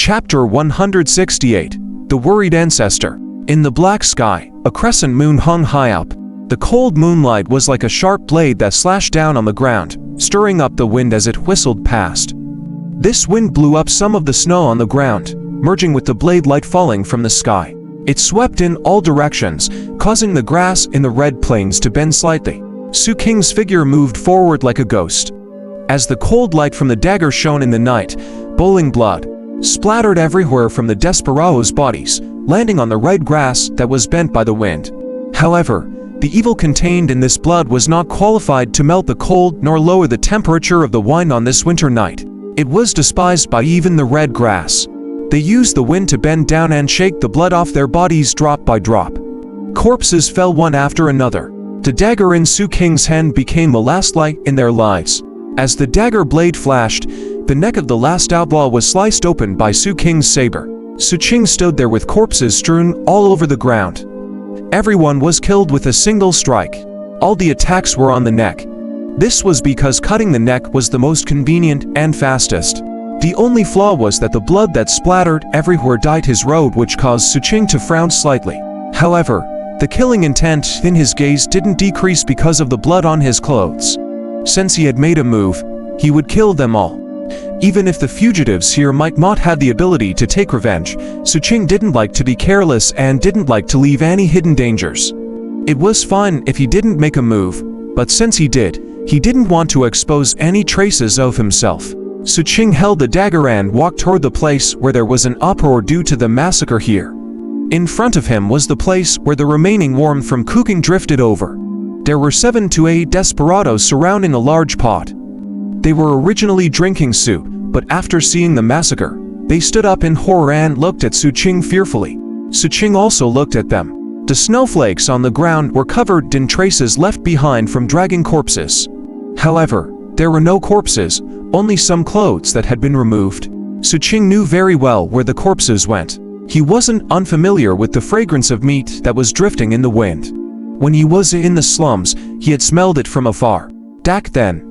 Chapter 168. The Worried Ancestor. In the black sky, a crescent moon hung high up. The cold moonlight was like a sharp blade that slashed down on the ground, stirring up the wind as it whistled past. This wind blew up some of the snow on the ground, merging with the blade light falling from the sky. It swept in all directions, causing the grass in the red plains to bend slightly. Xu Qing's figure moved forward like a ghost. As the cold light from the dagger shone in the night, boiling blood splattered everywhere from the desperado's bodies, landing on the red grass that was bent by the wind. However, the evil contained in this blood was not qualified to melt the cold nor lower the temperature of the wine on this winter night. It was despised by even the red grass. They used the wind to bend down and shake the blood off their bodies drop by drop. Corpses fell one after another. The dagger in Xu Qing's hand became the last light in their lives. As the dagger blade flashed, the neck of the last outlaw was sliced open by Xu Qing's saber. Xu Qing stood there with corpses strewn all over the ground. Everyone was killed with a single strike. All the attacks were on the neck. This was because cutting the neck was the most convenient and fastest. The only flaw was that the blood that splattered everywhere dyed his robe, which caused Xu Qing to frown slightly. However, the killing intent in his gaze didn't decrease because of the blood on his clothes. Since he had made a move, he would kill them all. Even if the fugitives here might not have the ability to take revenge, Xu Qing didn't like to be careless and didn't like to leave any hidden dangers. It was fine if he didn't make a move, but since he did, he didn't want to expose any traces of himself. Xu Qing held the dagger and walked toward the place where there was an uproar due to the massacre here. In front of him was the place where the remaining warmth from cooking drifted over. There were 7 to 8 desperados surrounding a large pot. They were originally drinking soup, but after seeing the massacre, they stood up in horror and looked at Xu Qing fearfully. Xu Qing also looked at them. The snowflakes on the ground were covered in traces left behind from dragging corpses. However, there were no corpses, only some clothes that had been removed. Xu Qing knew very well where the corpses went. He wasn't unfamiliar with the fragrance of meat that was drifting in the wind. When he was in the slums, he had smelled it from afar. Back then,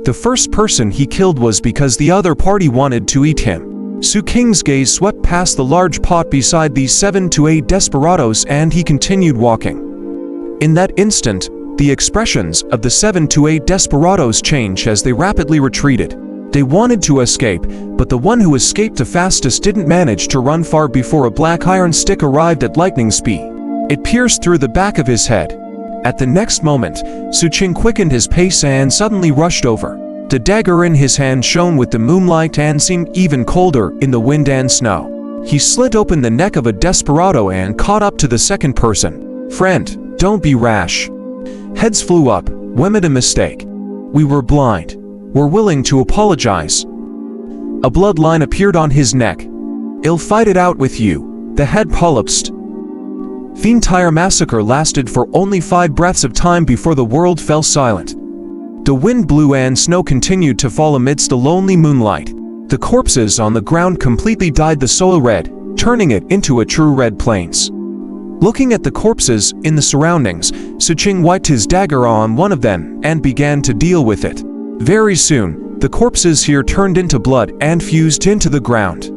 the first person he killed was because the other party wanted to eat him. Xu Qing's gaze swept past the large pot beside these 7 to 8 desperados and he continued walking. In that instant, the expressions of the 7 to 8 desperados changed as they rapidly retreated. They wanted to escape, but the one who escaped the fastest didn't manage to run far before a black iron stick arrived at lightning speed. It pierced through the back of his head. At the next moment, Xu Qing quickened his pace and suddenly rushed over. The dagger in his hand shone with the moonlight and seemed even colder in the wind and snow. He slit open the neck of a desperado and caught up to the second person. "Friend, don't be rash." Heads flew up. "We made a mistake. We were blind. We're willing to apologize." A bloodline appeared on his neck. "I'll fight it out with you," the head prolapsed. The entire massacre lasted for only 5 breaths of time before the world fell silent. The wind blew and snow continued to fall amidst the lonely moonlight. The corpses on the ground completely dyed the soil red, turning it into a true red plains. Looking at the corpses in the surroundings, Xu Qing wiped his dagger on one of them and began to deal with it. Very soon, the corpses here turned into blood and fused into the ground.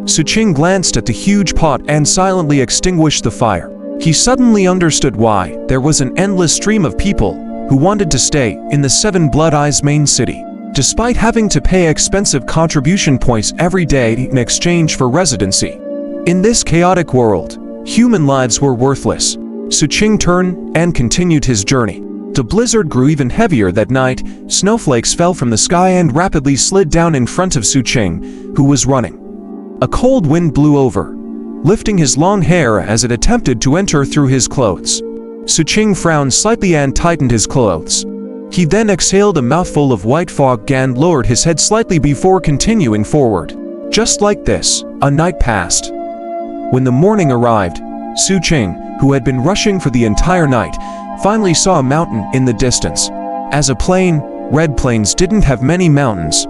Xu Qing glanced at the huge pot and silently extinguished the fire. He suddenly understood why there was an endless stream of people who wanted to stay in the 7 Blood Eyes main city. Despite having to pay expensive contribution points every day in exchange for residency. In this chaotic world, human lives were worthless. Xu Qing turned and continued his journey. The blizzard grew even heavier that night. Snowflakes fell from the sky and rapidly slid down in front of Xu Qing, who was running. A cold wind blew over, lifting his long hair as it attempted to enter through his clothes. Xu Qing frowned slightly and tightened his clothes. He then exhaled a mouthful of white fog and lowered his head slightly before continuing forward. Just like this, a night passed. When the morning arrived, Xu Qing, who had been rushing for the entire night, finally saw a mountain in the distance. As a plain, red plains didn't have many mountains.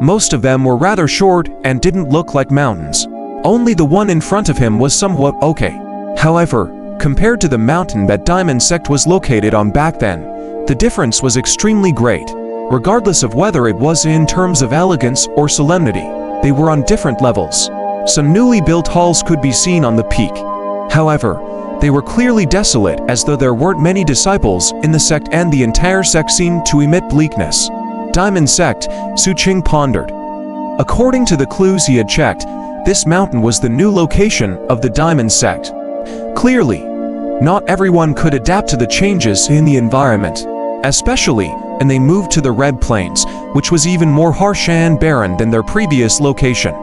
Most of them were rather short and didn't look like mountains. Only the one in front of him was somewhat okay. However, compared to the mountain that Diamond Sect was located on back then, the difference was extremely great. Regardless of whether it was in terms of elegance or solemnity, they were on different levels. Some newly built halls could be seen on the peak. However, they were clearly desolate, as though there weren't many disciples in the sect, and the entire sect seemed to emit bleakness. Diamond Sect, Xu Qing pondered. According to the clues he had checked, this mountain was the new location of the Diamond Sect. Clearly, not everyone could adapt to the changes in the environment, especially when they moved to the Red Plains, which was even more harsh and barren than their previous location.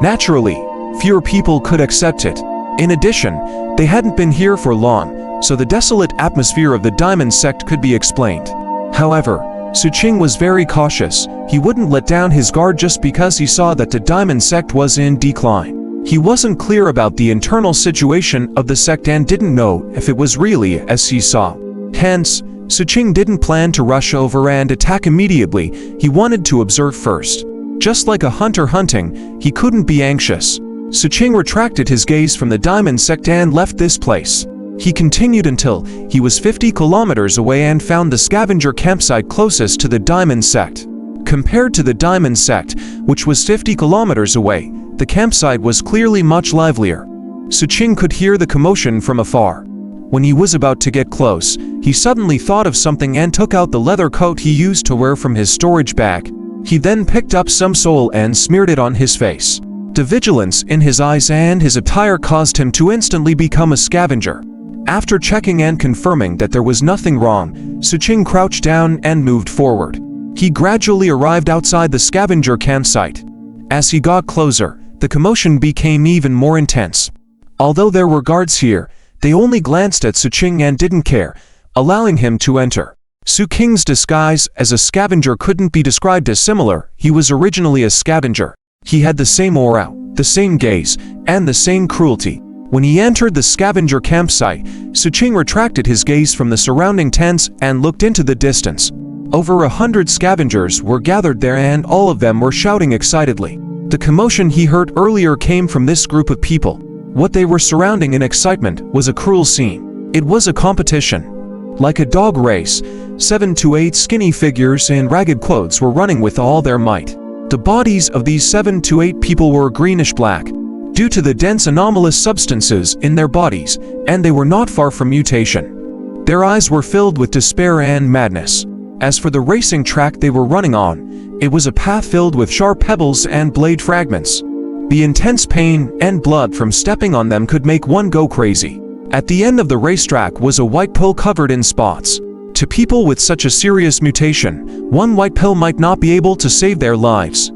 Naturally, fewer people could accept it. In addition, they hadn't been here for long, so the desolate atmosphere of the Diamond Sect could be explained. However, Xu Qing was very cautious. He wouldn't let down his guard just because he saw that the Diamond Sect was in decline. He wasn't clear about the internal situation of the sect and didn't know if it was really as he saw. Hence, Xu Qing didn't plan to rush over and attack immediately. He wanted to observe first. Just like a hunter hunting, he couldn't be anxious. Xu Qing retracted his gaze from the Diamond Sect and left this place. He continued until he was 50 kilometers away and found the scavenger campsite closest to the Diamond Sect. Compared to the Diamond Sect, which was 50 kilometers away, the campsite was clearly much livelier. Xu Qing could hear the commotion from afar. When he was about to get close, he suddenly thought of something and took out the leather coat he used to wear from his storage bag. He then picked up some soil and smeared it on his face. The vigilance in his eyes and his attire caused him to instantly become a scavenger. After checking and confirming that there was nothing wrong, Xu Qing crouched down and moved forward. He gradually arrived outside the scavenger campsite. As he got closer, the commotion became even more intense. Although there were guards here, they only glanced at Xu Qing and didn't care, allowing him to enter. Xu Qing's disguise as a scavenger couldn't be described as similar. He was originally a scavenger. He had the same aura, the same gaze, and the same cruelty. When he entered the scavenger campsite, Xu Qing retracted his gaze from the surrounding tents and looked into the distance. Over 100 scavengers were gathered there and all of them were shouting excitedly. The commotion he heard earlier came from this group of people. What they were surrounding in excitement was a cruel scene. It was a competition. Like a dog race, 7 to 8 skinny figures in ragged clothes were running with all their might. The bodies of these 7 to 8 people were greenish-black, due to the dense anomalous substances in their bodies, and they were not far from mutation. Their eyes were filled with despair and madness. As for the racing track they were running on, it was a path filled with sharp pebbles and blade fragments. The intense pain and blood from stepping on them could make one go crazy. At the end of the racetrack was a white pill covered in spots. To people with such a serious mutation, one white pill might not be able to save their lives,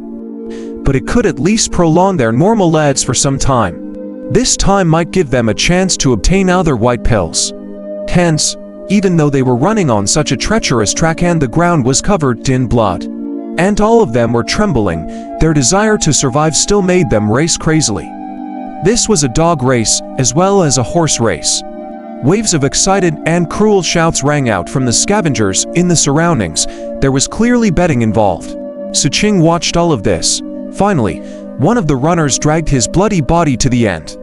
but it could at least prolong their normal lives for some time. This time might give them a chance to obtain other white pills. Hence, even though they were running on such a treacherous track and the ground was covered in blood, and all of them were trembling, their desire to survive still made them race crazily. This was a dog race as well as a horse race. Waves of excited and cruel shouts rang out from the scavengers in the surroundings. There was clearly betting involved. Xu Qing watched all of this. Finally, one of the runners dragged his bloody body to the end.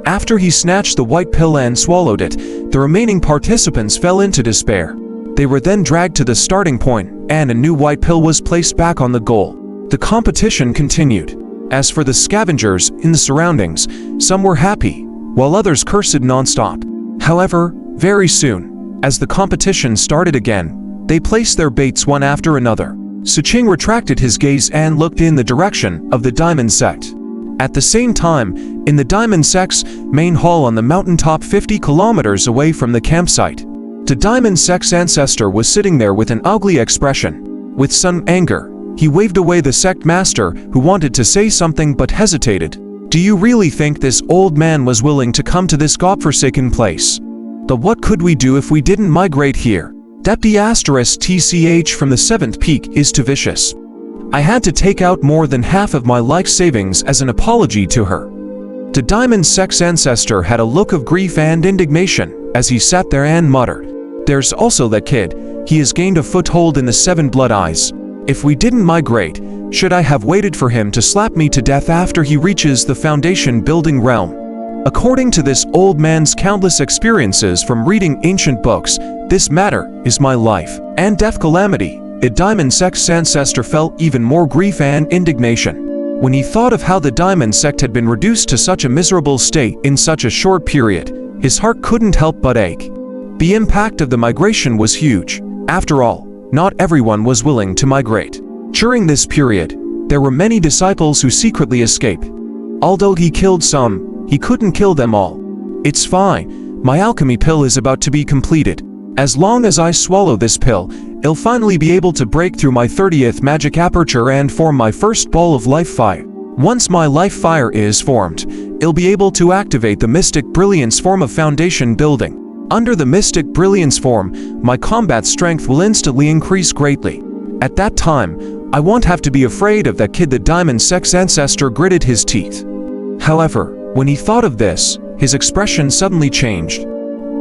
After he snatched the white pill and swallowed it, the remaining participants fell into despair. They were then dragged to the starting point, and a new white pill was placed back on the goal. The competition continued. As for the scavengers in the surroundings, some were happy, while others cursed non-stop. However, very soon, as the competition started again, they placed their baits one after another. Xu Qing retracted his gaze and looked in the direction of the Diamond Sect. At the same time, in the Diamond Sect's main hall on the mountaintop 50 kilometers away from the campsite, the Diamond Sect's ancestor was sitting there with an ugly expression. With some anger, he waved away the sect master who wanted to say something but hesitated. Do you really think this old man was willing to come to this godforsaken place? But what could we do if we didn't migrate here? Deputy *TCH from the 7th peak is too vicious. I had to take out more than half of my life savings as an apology to her. The Diamond Sect's ancestor had a look of grief and indignation as he sat there and muttered, "There's also that kid. He has gained a foothold in the 7 Blood Eyes. If we didn't migrate, should I have waited for him to slap me to death after he reaches the foundation building realm?" According to this old man's countless experiences from reading ancient books, this matter is my life and death calamity. A Diamond Sect's ancestor felt even more grief and indignation. When he thought of how the diamond sect had been reduced to such a miserable state in such a short period, his heart couldn't help but ache. The impact of the migration was huge. After all, not everyone was willing to migrate. During this period, there were many disciples who secretly escaped. Although he killed some, he couldn't kill them all. It's fine, my alchemy pill is about to be completed. As long as I swallow this pill, I'll finally be able to break through my 30th magic aperture and form my first ball of life fire. Once my life fire is formed, I'll be able to activate the Mystic Brilliance form of foundation building. Under the Mystic Brilliance form, my combat strength will instantly increase greatly. At that time, I won't have to be afraid of that kid. The Diamond Sex Ancestor gritted his teeth. However, when he thought of this, his expression suddenly changed.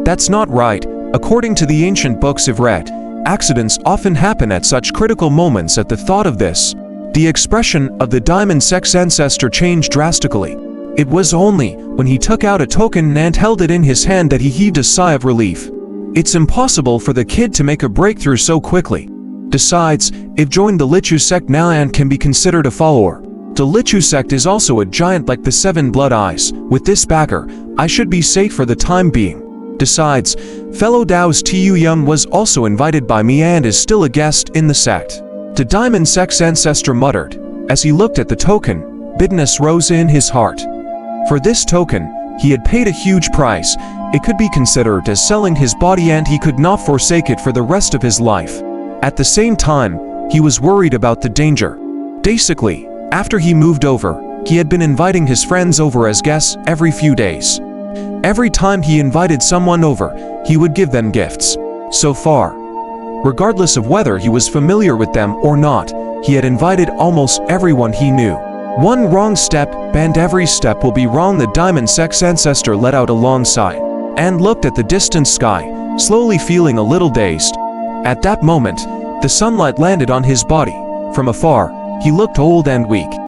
That's not right. According to the ancient books I've read, accidents often happen at such critical moments. At the thought of this, the expression of the Diamond Sex Ancestor changed drastically. It was only when he took out a token and held it in his hand that he heaved a sigh of relief. It's impossible for the kid to make a breakthrough so quickly. Besides, I've joined the Lichu sect now and can be considered a follower. The Lichu sect is also a giant like the Seven Blood Eyes. With this backer, I should be safe for the time being. Besides, fellow Dao's Tu Yun was also invited by me and is still a guest in the sect. The Diamond Sex Ancestor muttered. As he looked at the token, bitterness rose in his heart. For this token, he had paid a huge price. It could be considered as selling his body and he could not forsake it for the rest of his life. At the same time, he was worried about the danger. Basically, after he moved over, he had been inviting his friends over as guests every few days. Every time he invited someone over, he would give them gifts. So far, regardless of whether he was familiar with them or not, he had invited almost everyone he knew. One wrong step, and every step will be wrong. The Diamond Sex Ancestor let out a long sigh and looked at the distant sky, slowly feeling a little dazed. At that moment, the sunlight landed on his body. From afar, he looked old and weak.